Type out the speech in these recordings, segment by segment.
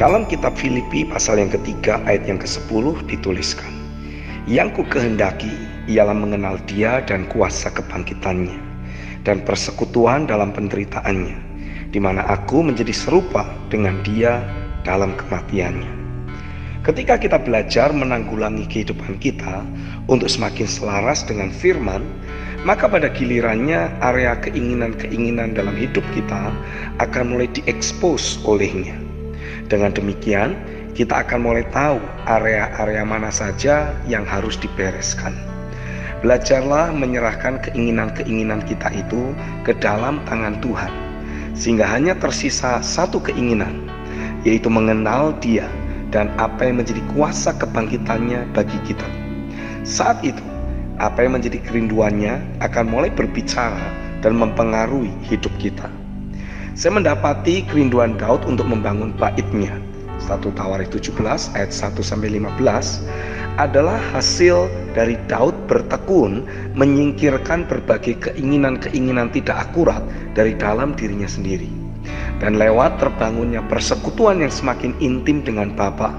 Dalam kitab Filipi pasal yang ketiga ayat yang ke-10 dituliskan, "Yang ku kehendaki ialah mengenal Dia dan kuasa kebangkitannya dan persekutuan dalam penderitaannya, di mana aku menjadi serupa dengan Dia dalam kematiannya." Ketika kita belajar menanggulangi kehidupan kita untuk semakin selaras dengan firman, maka pada gilirannya area keinginan-keinginan dalam hidup kita akan mulai diekspos olehnya. Dengan demikian, kita akan mulai tahu area-area mana saja yang harus dibereskan. Belajarlah menyerahkan keinginan-keinginan kita itu ke dalam tangan Tuhan, sehingga hanya tersisa satu keinginan, yaitu mengenal Dia dan apa yang menjadi kuasa kebangkitannya bagi kita. Saat itu, apa yang menjadi kerinduannya akan mulai berbicara dan mempengaruhi hidup kita. Saya mendapati kerinduan Daud untuk membangun baitnya, 1 Tawarikh 17 ayat 1-15, adalah hasil dari Daud bertekun menyingkirkan berbagai keinginan-keinginan tidak akurat dari dalam dirinya sendiri. Dan lewat terbangunnya persekutuan yang semakin intim dengan Bapa,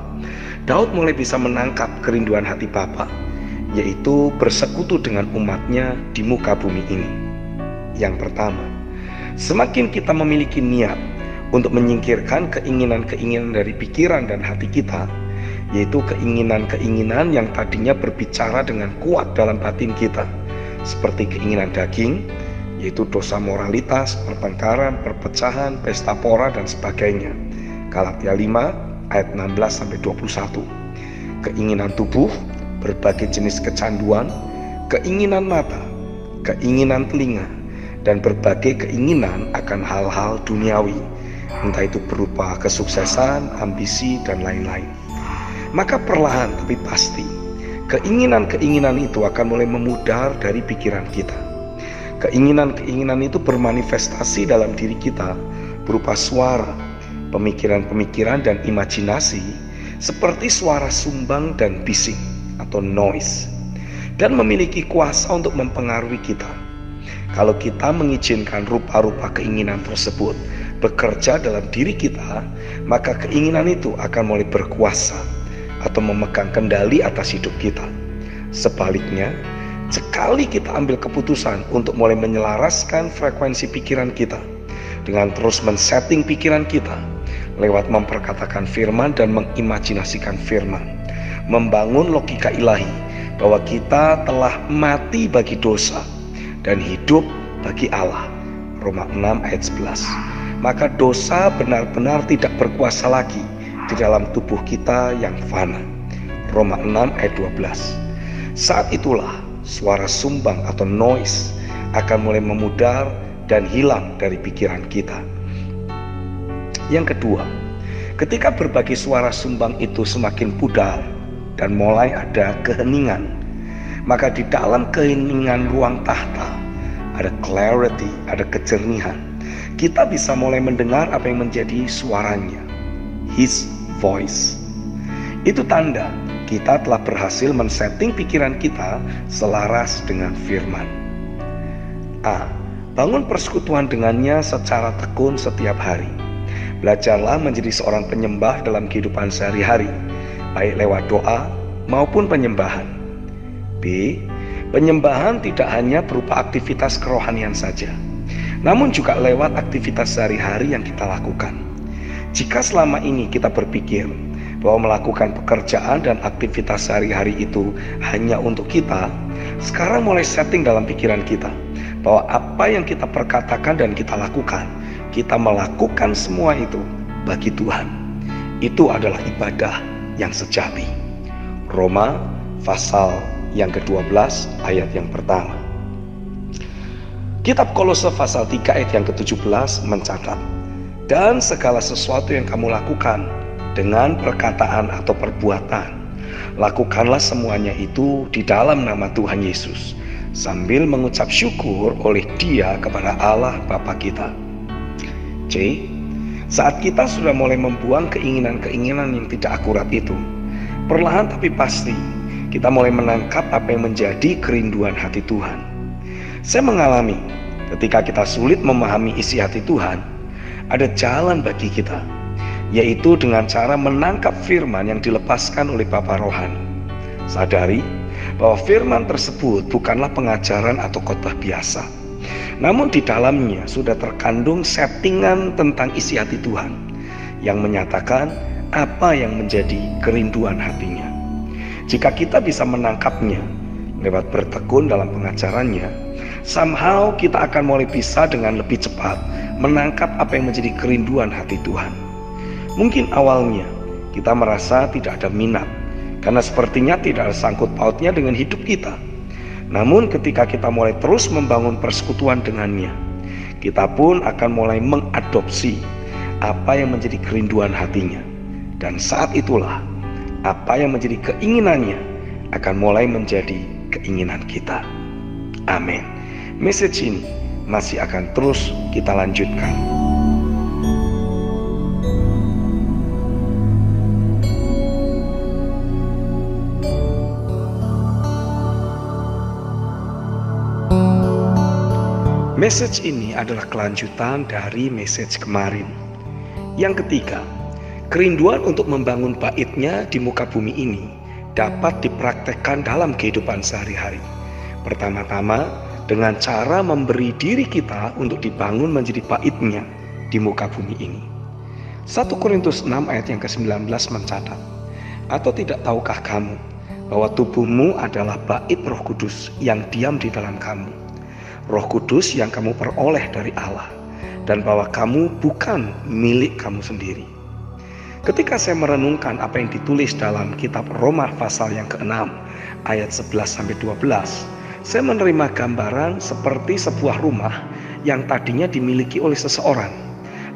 Daud mulai bisa menangkap kerinduan hati Bapa, yaitu bersekutu dengan umatnya di muka bumi ini. Yang pertama, semakin kita memiliki niat untuk menyingkirkan keinginan-keinginan dari pikiran dan hati kita, yaitu keinginan-keinginan yang tadinya berbicara dengan kuat dalam batin kita, seperti keinginan daging, yaitu dosa moralitas, pertengkaran, perpecahan, pesta pora, dan sebagainya. Galatia 5 ayat 16-21. Keinginan tubuh, berbagai jenis kecanduan, keinginan mata, keinginan telinga, dan berbagai keinginan akan hal-hal duniawi, entah itu berupa kesuksesan, ambisi, dan lain-lain. Maka perlahan tapi pasti, keinginan-keinginan itu akan mulai memudar dari pikiran kita. Keinginan-keinginan itu bermanifestasi dalam diri kita berupa suara, pemikiran-pemikiran, dan imajinasi seperti suara sumbang dan bising atau noise, dan memiliki kuasa untuk mempengaruhi kita. Kalau kita mengizinkan rupa-rupa keinginan tersebut bekerja dalam diri kita, maka keinginan itu akan mulai berkuasa atau memegang kendali atas hidup kita. Sebaliknya, sekali kita ambil keputusan untuk mulai menyelaraskan frekuensi pikiran kita dengan terus men-setting pikiran kita lewat memperkatakan firman dan mengimajinasikan firman, membangun logika ilahi bahwa kita telah mati bagi dosa dan hidup bagi Allah, Roma 6 ayat 11, maka dosa benar-benar tidak berkuasa lagi di dalam tubuh kita yang fana, Roma 6 ayat 12. Saat itulah suara sumbang atau noise akan mulai memudar dan hilang dari pikiran kita. Yang kedua, ketika berbagai suara sumbang itu semakin pudar dan mulai ada keheningan, maka di dalam keheningan ruang tahta ada clarity, ada kejernihan. Kita bisa mulai mendengar apa yang menjadi suaranya, His voice. Itu tanda kita telah berhasil men-setting pikiran kita selaras dengan firman. Bangun persekutuan dengannya secara tekun setiap hari. Belajarlah menjadi seorang penyembah dalam kehidupan sehari-hari, baik lewat doa maupun penyembahan. B. Penyembahan tidak hanya berupa aktivitas kerohanian saja, namun juga lewat aktivitas sehari-hari yang kita lakukan. Jika selama ini kita berpikir bahwa melakukan pekerjaan dan aktivitas sehari-hari itu hanya untuk kita, sekarang mulai setting dalam pikiran kita bahwa apa yang kita perkatakan dan kita lakukan, kita melakukan semua itu bagi Tuhan. Itu adalah ibadah yang sejati. Roma pasal yang ke-12 ayat yang pertama. Kitab Kolose pasal 3 ayat yang ke-17 mencatat, "Dan segala sesuatu yang kamu lakukan dengan perkataan atau perbuatan, lakukanlah semuanya itu di dalam nama Tuhan Yesus, sambil mengucap syukur oleh Dia kepada Allah Bapa kita." C. Saat kita sudah mulai membuang keinginan-keinginan yang tidak akurat itu, perlahan tapi pasti kita mulai menangkap apa yang menjadi kerinduan hati Tuhan. Saya mengalami ketika kita sulit memahami isi hati Tuhan, ada jalan bagi kita. yaitu dengan cara menangkap firman yang dilepaskan oleh Bapa Rohani. Sadari bahwa firman tersebut bukanlah pengajaran atau khotbah biasa, namun di dalamnya sudah terkandung settingan tentang isi hati Tuhan yang menyatakan apa yang menjadi kerinduan hatinya. Jika kita bisa menangkapnya lewat bertekun dalam pengajarannya, somehow kita akan mulai bisa dengan lebih cepat menangkap apa yang menjadi kerinduan hati Tuhan. Mungkin awalnya kita merasa tidak ada minat, karena sepertinya tidak ada sangkut pautnya dengan hidup kita. Namun ketika kita mulai terus membangun persekutuan dengannya, kita pun akan mulai mengadopsi apa yang menjadi kerinduan hatinya. Dan saat itulah apa yang menjadi keinginannya akan mulai menjadi keinginan kita. Amin. Message ini masih akan terus kita lanjutkan. Message ini adalah kelanjutan dari message kemarin. Yang ketiga, kerinduan untuk membangun baitnya di muka bumi ini dapat dipraktekkan dalam kehidupan sehari-hari. Pertama-tama dengan cara memberi diri kita untuk dibangun menjadi baitnya di muka bumi ini. 1 Korintus 6 ayat yang ke-19 mencatat, atau tidak tahukah kamu bahwa tubuhmu adalah bait Roh Kudus yang diam di dalam kamu, Roh Kudus yang kamu peroleh dari Allah, dan bahwa kamu bukan milik kamu sendiri. Ketika saya merenungkan apa yang ditulis dalam kitab Roma pasal yang ke-6 ayat 11-12, saya menerima gambaran seperti sebuah rumah yang tadinya dimiliki oleh seseorang.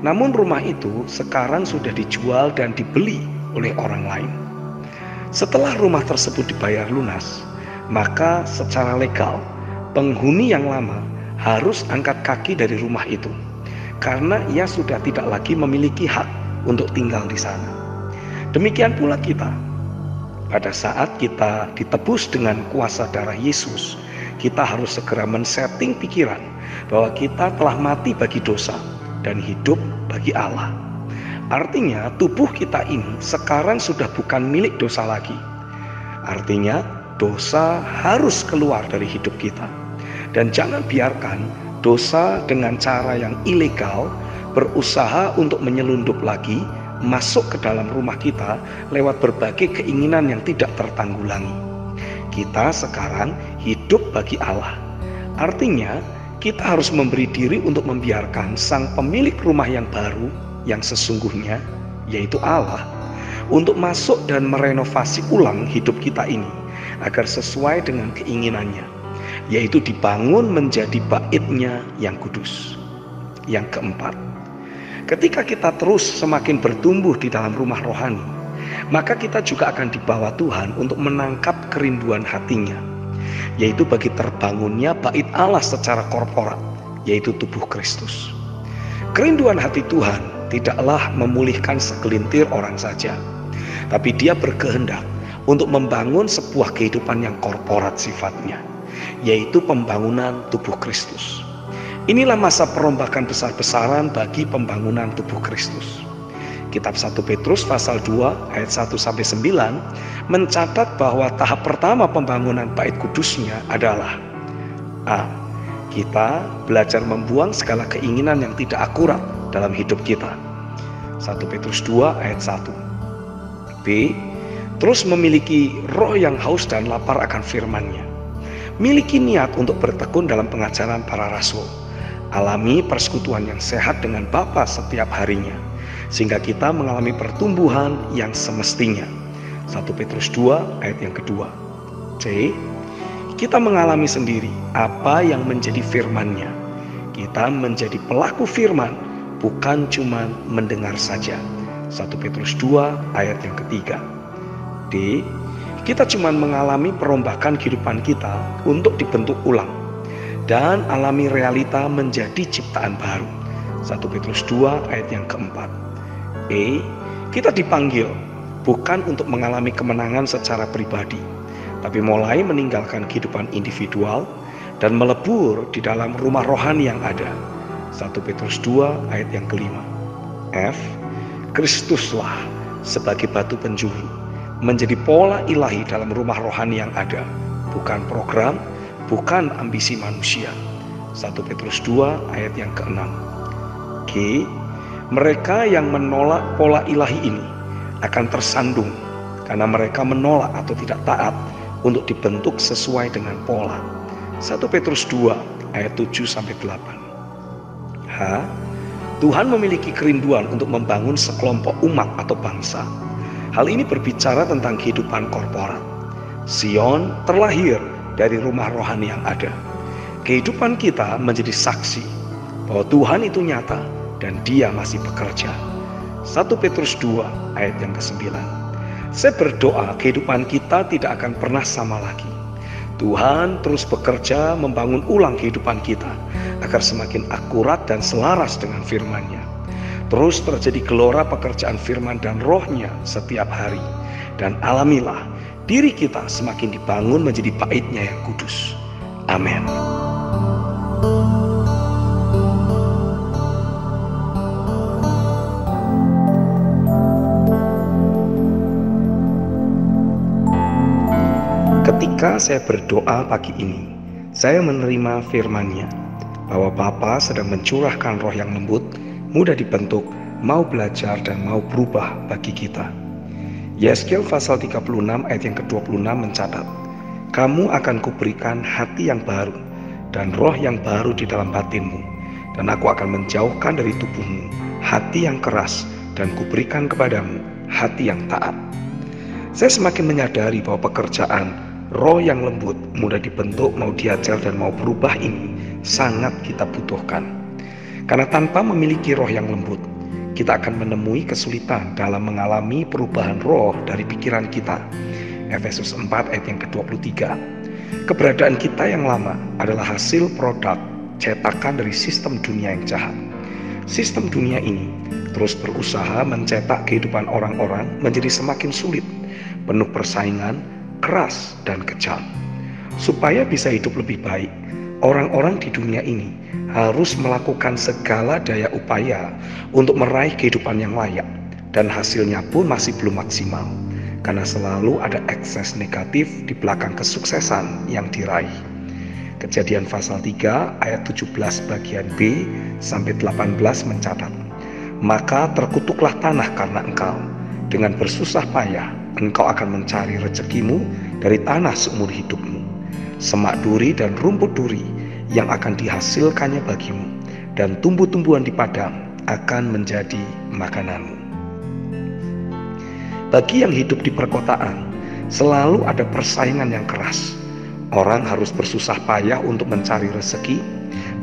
Namun rumah itu sekarang sudah dijual dan dibeli oleh orang lain. Setelah rumah tersebut dibayar lunas, maka secara legal penghuni yang lama harus angkat kaki dari rumah itu, karena ia sudah tidak lagi memiliki hak untuk tinggal di sana. Demikian pula kita. Pada saat kita ditebus dengan kuasa darah Yesus, kita harus segera men-setting pikiran bahwa kita telah mati bagi dosa dan hidup bagi Allah. Artinya tubuh kita ini sekarang sudah bukan milik dosa lagi. Artinya dosa harus keluar dari hidup kita. Dan jangan biarkan dosa dengan cara yang ilegal berusaha untuk menyelundup lagi masuk ke dalam rumah kita lewat berbagai keinginan yang tidak tertanggulangi. Kita sekarang hidup bagi Allah. Artinya kita harus memberi diri untuk membiarkan sang pemilik rumah yang baru, yang sesungguhnya yaitu Allah, untuk masuk dan merenovasi ulang hidup kita ini agar sesuai dengan keinginannya, yaitu dibangun menjadi baitnya yang kudus. Yang keempat, ketika kita terus semakin bertumbuh di dalam rumah rohani, maka kita juga akan dibawa Tuhan untuk menangkap kerinduan hatinya, yaitu bagi terbangunnya bait Allah secara korporat, yaitu tubuh Kristus. Kerinduan hati Tuhan tidaklah memulihkan segelintir orang saja, tapi Dia berkehendak untuk membangun sebuah kehidupan yang korporat sifatnya, yaitu pembangunan tubuh Kristus. Inilah masa perombakan besar-besaran bagi pembangunan tubuh Kristus. Kitab 1 Petrus pasal 2 ayat 1-9 mencatat bahwa tahap pertama pembangunan bait kudusnya adalah A. Kita belajar membuang segala keinginan yang tidak akurat dalam hidup kita. 1 Petrus 2 ayat 1. B. Terus memiliki roh yang haus dan lapar akan firman-Nya. Miliki niat untuk bertekun dalam pengajaran para rasul. Alami persekutuan yang sehat dengan Bapa setiap harinya, sehingga kita mengalami pertumbuhan yang semestinya. 1 Petrus 2 ayat yang kedua. C. Kita mengalami sendiri apa yang menjadi firman-Nya. Kita menjadi pelaku firman, bukan cuma mendengar saja. 1 Petrus 2 ayat yang ketiga. D. Kita cuma mengalami perombakan kehidupan kita untuk dibentuk ulang dan alami realita menjadi ciptaan baru. 1 Petrus 2 ayat yang keempat. E. Kita dipanggil bukan untuk mengalami kemenangan secara pribadi, tapi mulai meninggalkan kehidupan individual dan melebur di dalam rumah rohani yang ada. 1 Petrus 2 ayat yang kelima. F. Kristuslah sebagai batu penjuru menjadi pola ilahi dalam rumah rohani yang ada, bukan program, bukan ambisi manusia. 1 Petrus 2 ayat yang ke-6. G. Mereka yang menolak pola ilahi ini akan tersandung karena mereka menolak atau tidak taat untuk dibentuk sesuai dengan pola. 1 Petrus 2 ayat 7-8. H. Tuhan memiliki kerinduan untuk membangun sekelompok umat atau bangsa. Hal ini berbicara tentang kehidupan korporat. Sion terlahir dari rumah rohani yang ada. Kehidupan kita menjadi saksi bahwa Tuhan itu nyata dan Dia masih bekerja. 1 Petrus 2 ayat yang ke-9. Saya berdoa kehidupan kita tidak akan pernah sama lagi. Tuhan terus bekerja membangun ulang kehidupan kita agar semakin akurat dan selaras dengan firman-Nya. Terus terjadi gelora pekerjaan firman dan rohnya setiap hari. Dan alamilah diri kita semakin dibangun menjadi bait-Nya yang kudus. Amin. Ketika saya berdoa pagi ini, saya menerima firman-Nya bahwa Bapa sedang mencurahkan roh yang lembut, mudah dibentuk, mau belajar dan mau berubah bagi kita. Yeskel pasal 36 ayat yang ke-26 mencatat, kamu akan kuberikan hati yang baru dan roh yang baru di dalam batinmu, dan aku akan menjauhkan dari tubuhmu hati yang keras dan kuberikan kepadamu hati yang taat. Saya semakin menyadari bahwa pekerjaan roh yang lembut, mudah dibentuk, mau diajar dan mau berubah ini sangat kita butuhkan. Karena tanpa memiliki roh yang lembut, kita akan menemui kesulitan dalam mengalami perubahan roh dari pikiran kita. Efesus 4 ayat yang ke-23. Keberadaan kita yang lama adalah hasil produk cetakan dari sistem dunia yang jahat. Sistem dunia ini terus berusaha mencetak kehidupan orang-orang menjadi semakin sulit, penuh persaingan, keras dan kejam. Supaya bisa hidup lebih baik, orang-orang di dunia ini harus melakukan segala daya upaya untuk meraih kehidupan yang layak, dan hasilnya pun masih belum maksimal karena selalu ada ekses negatif di belakang kesuksesan yang diraih. Kejadian pasal 3 ayat 17 bagian B sampai 18 mencatat, maka terkutuklah tanah karena engkau, dengan bersusah payah engkau akan mencari rezekimu dari tanah seumur hidupmu. Semak duri dan rumput duri yang akan dihasilkannya bagimu, dan tumbuh-tumbuhan di padang akan menjadi makananmu. Bagi yang hidup di perkotaan, selalu ada persaingan yang keras. Orang harus bersusah payah untuk mencari rezeki,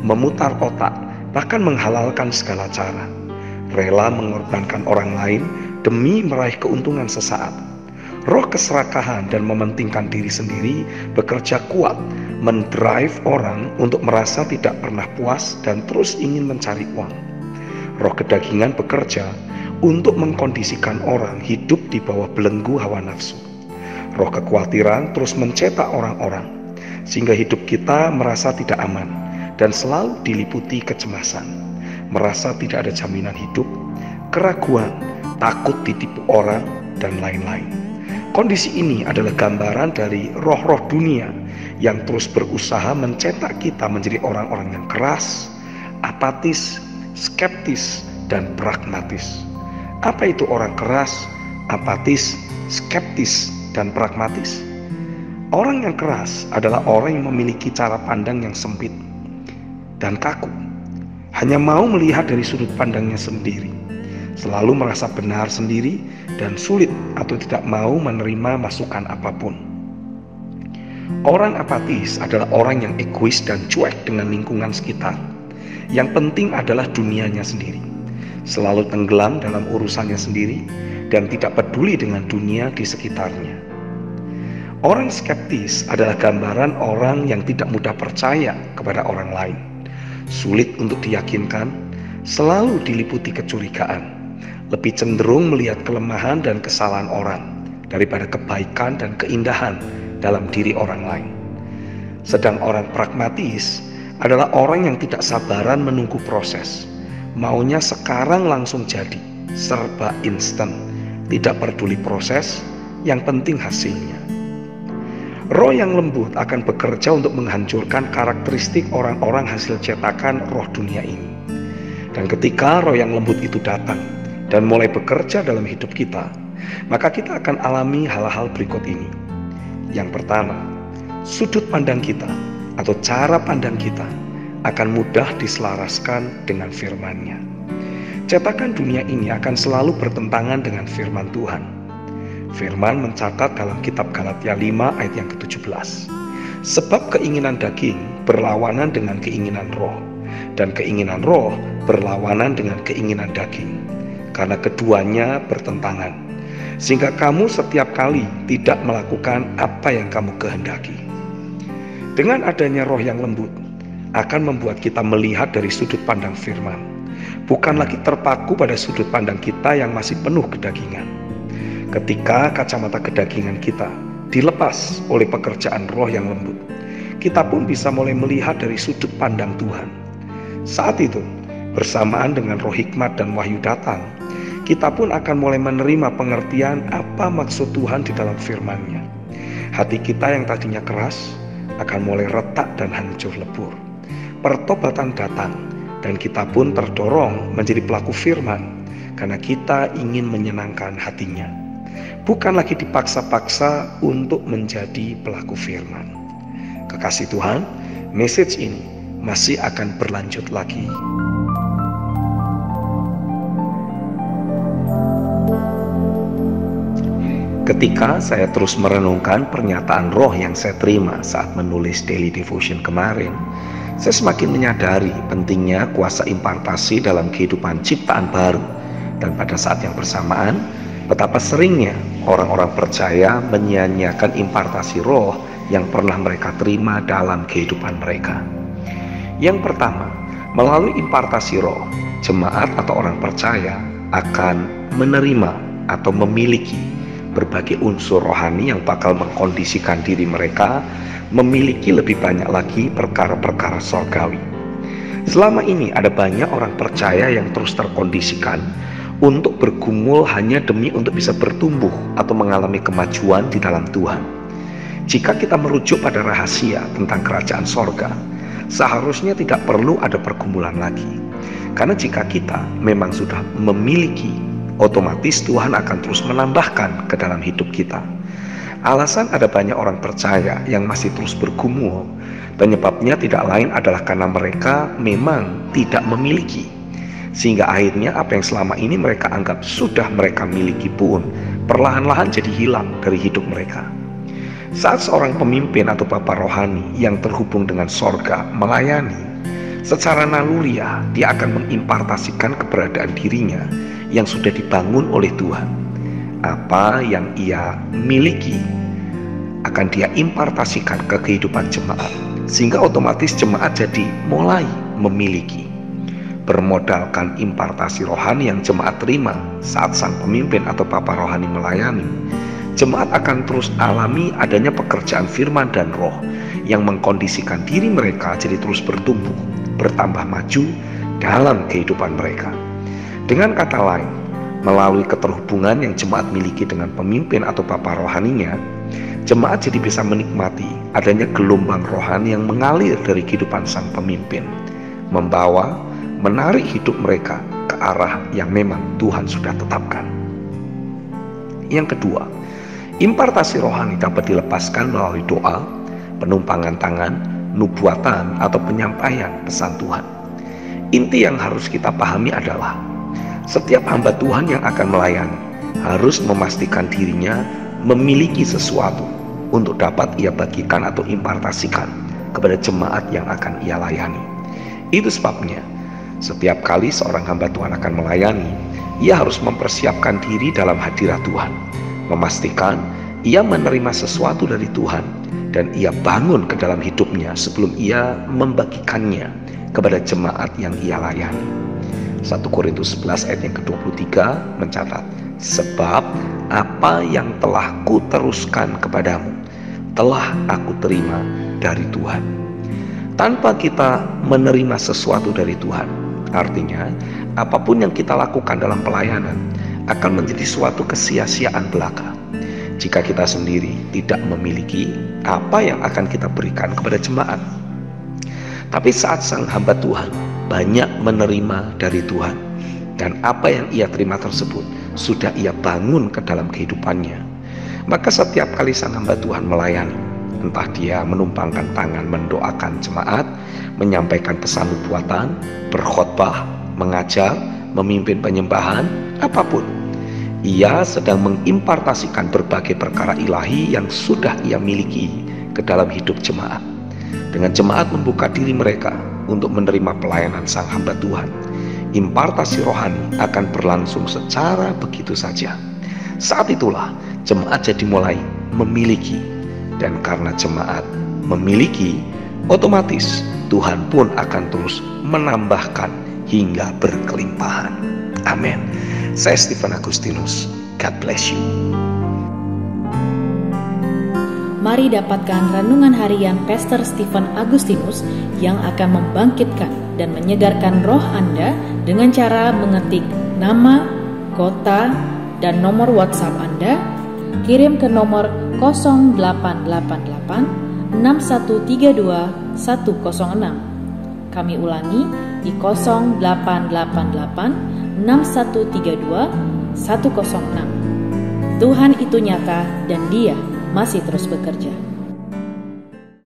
memutar otak, bahkan menghalalkan segala cara. Rela mengorbankan orang lain demi meraih keuntungan sesaat. Roh keserakahan dan mementingkan diri sendiri bekerja kuat, mendrive orang untuk merasa tidak pernah puas dan terus ingin mencari uang. Roh kedagingan bekerja untuk mengkondisikan orang hidup di bawah belenggu hawa nafsu. Roh kekhawatiran terus mencetak orang-orang, sehingga hidup kita merasa tidak aman dan selalu diliputi kecemasan, merasa tidak ada jaminan hidup, keraguan, takut ditipu orang, dan lain-lain. Kondisi ini adalah gambaran dari roh-roh dunia yang terus berusaha mencetak kita menjadi orang-orang yang keras, apatis, skeptis, dan pragmatis. Apa itu orang keras, apatis, skeptis, dan pragmatis? Orang yang keras adalah orang yang memiliki cara pandang yang sempit dan kaku, hanya mau melihat dari sudut pandangnya sendiri, selalu merasa benar sendiri, dan sulit atau tidak mau menerima masukan apapun. Orang apatis adalah orang yang egois dan cuek dengan lingkungan sekitar. Yang penting adalah dunianya sendiri, selalu tenggelam dalam urusannya sendiri dan tidak peduli dengan dunia di sekitarnya. Orang skeptis adalah gambaran orang yang tidak mudah percaya kepada orang lain, sulit untuk diyakinkan, selalu diliputi kecurigaan, lebih cenderung melihat kelemahan dan kesalahan orang daripada kebaikan dan keindahan dalam diri orang lain. Sedang orang pragmatis adalah orang yang tidak sabaran menunggu proses, maunya sekarang langsung jadi, serba instan, tidak peduli proses, yang penting hasilnya. Roh yang lembut akan bekerja untuk menghancurkan karakteristik orang-orang hasil cetakan roh dunia ini. Dan ketika roh yang lembut itu datang dan mulai bekerja dalam hidup kita, maka kita akan alami hal-hal berikut ini. Yang pertama, sudut pandang kita atau cara pandang kita akan mudah diselaraskan dengan firman-Nya. Cetakan dunia ini akan selalu bertentangan dengan firman Tuhan. Firman mencatat dalam kitab Galatia 5 ayat yang ke-17. Sebab keinginan daging berlawanan dengan keinginan roh, dan keinginan roh berlawanan dengan keinginan daging. Karena keduanya bertentangan, sehingga kamu setiap kali tidak melakukan apa yang kamu kehendaki. Dengan adanya roh yang lembut, akan membuat kita melihat dari sudut pandang firman, bukan lagi terpaku pada sudut pandang kita yang masih penuh kedagingan. Ketika kacamata kedagingan kita dilepas oleh pekerjaan roh yang lembut, kita pun bisa mulai melihat dari sudut pandang Tuhan. Saat itu, bersamaan dengan roh hikmat dan wahyu datang, kita pun akan mulai menerima pengertian apa maksud Tuhan di dalam firman-Nya. Hati kita yang tadinya keras akan mulai retak dan hancur lebur. Pertobatan datang dan kita pun terdorong menjadi pelaku firman karena kita ingin menyenangkan hatinya. Bukan lagi dipaksa-paksa untuk menjadi pelaku firman. Kekasih Tuhan, message ini masih akan berlanjut lagi. Ketika saya terus merenungkan pernyataan roh yang saya terima saat menulis daily devotion kemarin, saya semakin menyadari pentingnya kuasa impartasi dalam kehidupan ciptaan baru. Dan pada saat yang bersamaan, betapa seringnya orang-orang percaya menyia-nyiakan impartasi roh yang pernah mereka terima dalam kehidupan mereka. Yang pertama, melalui impartasi roh, jemaat atau orang percaya akan menerima atau memiliki berbagai unsur rohani yang bakal mengkondisikan diri mereka memiliki lebih banyak lagi perkara-perkara surgawi. Selama ini ada banyak orang percaya yang terus terkondisikan untuk bergumul hanya demi untuk bisa bertumbuh atau mengalami kemajuan di dalam Tuhan. Jika kita merujuk pada rahasia tentang kerajaan sorga, seharusnya tidak perlu ada pergumulan lagi. Karena jika kita memang sudah memiliki, otomatis Tuhan akan terus menambahkan ke dalam hidup kita. Alasan ada banyak orang percaya yang masih terus bergumul, penyebabnya tidak lain adalah karena mereka memang tidak memiliki. Sehingga akhirnya apa yang selama ini mereka anggap sudah mereka miliki pun perlahan-lahan jadi hilang dari hidup mereka. Saat seorang pemimpin atau bapa rohani yang terhubung dengan sorga melayani, secara naluriah dia akan mengimpartasikan keberadaan dirinya yang sudah dibangun oleh Tuhan. Apa yang ia miliki akan dia impartasikan ke kehidupan jemaat, sehingga otomatis jemaat jadi mulai memiliki. Bermodalkan impartasi rohani yang jemaat terima saat sang pemimpin atau bapa rohani melayani, jemaat akan terus alami adanya pekerjaan firman dan roh yang mengkondisikan diri mereka jadi terus bertumbuh, bertambah maju dalam kehidupan mereka. Dengan kata lain, melalui keterhubungan yang jemaat miliki dengan pemimpin atau bapa rohaninya, jemaat jadi bisa menikmati adanya gelombang rohani yang mengalir dari kehidupan sang pemimpin, menarik hidup mereka ke arah yang memang Tuhan sudah tetapkan. Yang kedua, impartasi rohani dapat dilepaskan melalui doa, penumpangan tangan, nubuatan, atau penyampaian pesan Tuhan. Inti yang harus kita pahami adalah setiap hamba Tuhan yang akan melayani harus memastikan dirinya memiliki sesuatu untuk dapat ia bagikan atau impartasikan kepada jemaat yang akan ia layani. Itu sebabnya setiap kali seorang hamba Tuhan akan melayani, ia harus mempersiapkan diri dalam hadirat Tuhan, memastikan ia menerima sesuatu dari Tuhan dan ia bangun ke dalam hidupnya sebelum ia membagikannya kepada jemaat yang ia layani. 1 Korintus 11 ayat yang ke-23 mencatat, sebab apa yang telah kuteruskan kepadamu telah aku terima dari Tuhan. Tanpa kita menerima sesuatu dari Tuhan, artinya apapun yang kita lakukan dalam pelayanan akan menjadi suatu kesia-siaan belaka jika kita sendiri tidak memiliki apa yang akan kita berikan kepada jemaat. Tapi saat sang hamba Tuhan banyak menerima dari Tuhan, dan apa yang ia terima tersebut sudah ia bangun ke dalam kehidupannya, maka setiap kali sang hamba Tuhan melayani, entah dia menumpangkan tangan mendoakan jemaat, menyampaikan pesan nubuatan, berkhotbah, mengajar, memimpin penyembahan, apapun, ia sedang mengimpartasikan berbagai perkara ilahi yang sudah ia miliki ke dalam hidup jemaat. Dengan jemaat membuka diri mereka untuk menerima pelayanan sang hamba Tuhan, impartasi rohani akan berlangsung secara begitu saja. Saat itulah jemaat jadi mulai memiliki, dan karena jemaat memiliki, otomatis Tuhan pun akan terus menambahkan hingga berkelimpahan. Amin. Saya Stephen Agustinus. God bless you. Mari dapatkan renungan harian Pastor Stephen Agustinus yang akan membangkitkan dan menyegarkan roh Anda dengan cara mengetik nama, kota, dan nomor WhatsApp Anda. Kirim ke nomor 0888 6132 106. Kami ulangi di 0888 6132 106. Tuhan itu nyata dan Dia masih terus bekerja.